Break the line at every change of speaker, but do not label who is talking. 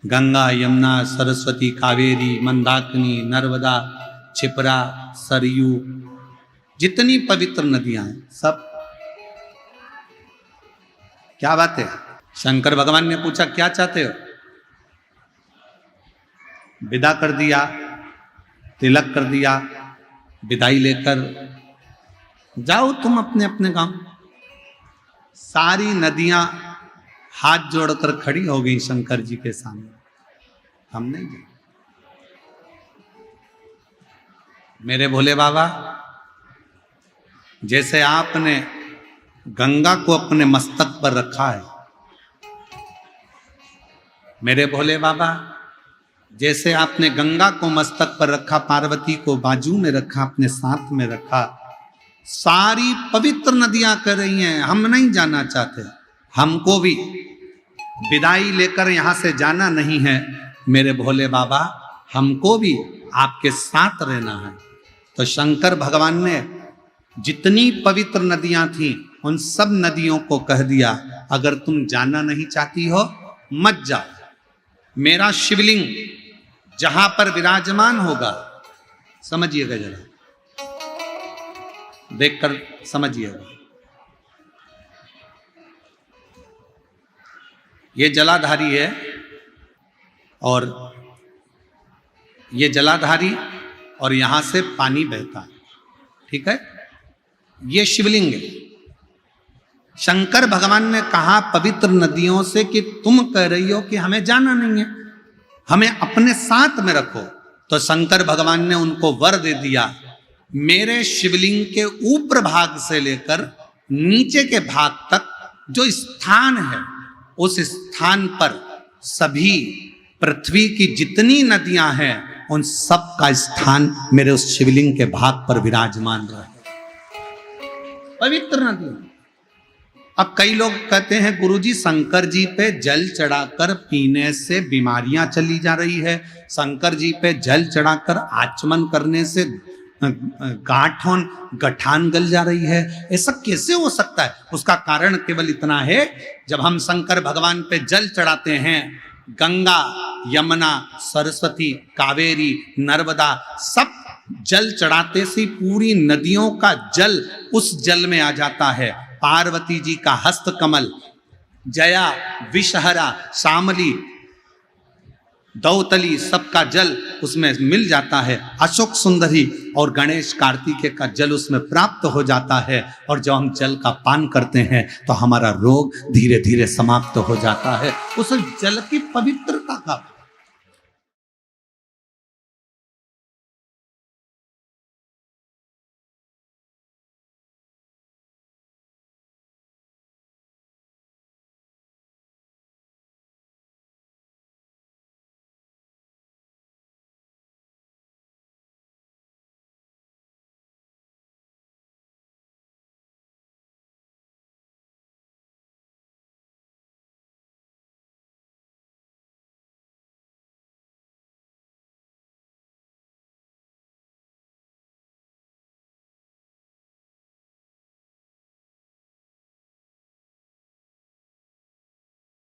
गंगा, यमुना, सरस्वती, कावेरी, मंदाकिनी, नर्मदा, क्षिप्रा, सरयू, जितनी पवित्र नदियां हैं सब। क्या बात है? शंकर भगवान ने पूछा क्या चाहते हो? विदा कर दिया, तिलक कर दिया, विदाई लेकर जाओ तुम अपने अपने गांव। सारी नदियां हाथ जोड़कर खड़ी हो गई शंकर जी के सामने। हम नहीं जाए। मेरे भोले बाबा, जैसे आपने गंगा को अपने मस्तक पर रखा है, मेरे भोले बाबा जैसे आपने गंगा को मस्तक पर रखा, पार्वती को बाजू में रखा, अपने साथ में रखा, सारी पवित्र नदियां कर रही हैं हम नहीं जाना चाहते, हमको भी विदाई लेकर यहां से जाना नहीं है। मेरे भोले बाबा, हमको भी आपके साथ रहना है। तो शंकर भगवान ने जितनी पवित्र नदियां थीं उन सब नदियों को कह दिया, अगर तुम जाना नहीं चाहती हो मत जाओ। मेरा शिवलिंग जहां पर विराजमान होगा, समझिएगा जरा, देखकर समझिएगा, ये जलाधारी है और ये जलाधारी और यहां से पानी बहता है, ठीक है? ये शिवलिंग है। शंकर भगवान ने कहा पवित्र नदियों से कि तुम कह रही हो कि हमें जाना नहीं है, हमें अपने साथ में रखो। तो शंकर भगवान ने उनको वर दे दिया, मेरे शिवलिंग के ऊपर भाग से लेकर नीचे के भाग तक जो स्थान है, उस स्थान पर सभी पृथ्वी की जितनी नदियां हैं उन सब का स्थान मेरे उस शिवलिंग के भाग पर विराजमान रहे। पवित्र नदियां। अब कई लोग कहते हैं गुरुजी शंकर जी पे जल चढ़ाकर पीने से बीमारियां चली जा रही है, शंकर जी पे जल चढ़ाकर आचमन करने से गठान गल जा रही है, ऐसा कैसे हो सकता है? उसका कारण केवल इतना है, जब हम शंकर भगवान पे जल चढ़ाते हैं, गंगा, यमुना, सरस्वती, कावेरी, नर्मदा, सब जल चढ़ाते से पूरी नदियों का जल उस जल में आ जाता है। पार्वती जी का हस्त कमल, जया, विषहरा, शामली, दौतली, सबका जल उसमें मिल जाता है। अशोक सुंदरी और गणेश कार्तिकेय का जल उसमें प्राप्त हो जाता है। और जब हम जल का पान करते हैं तो हमारा रोग धीरे धीरे समाप्त हो जाता है। उस जल की पवित्रता का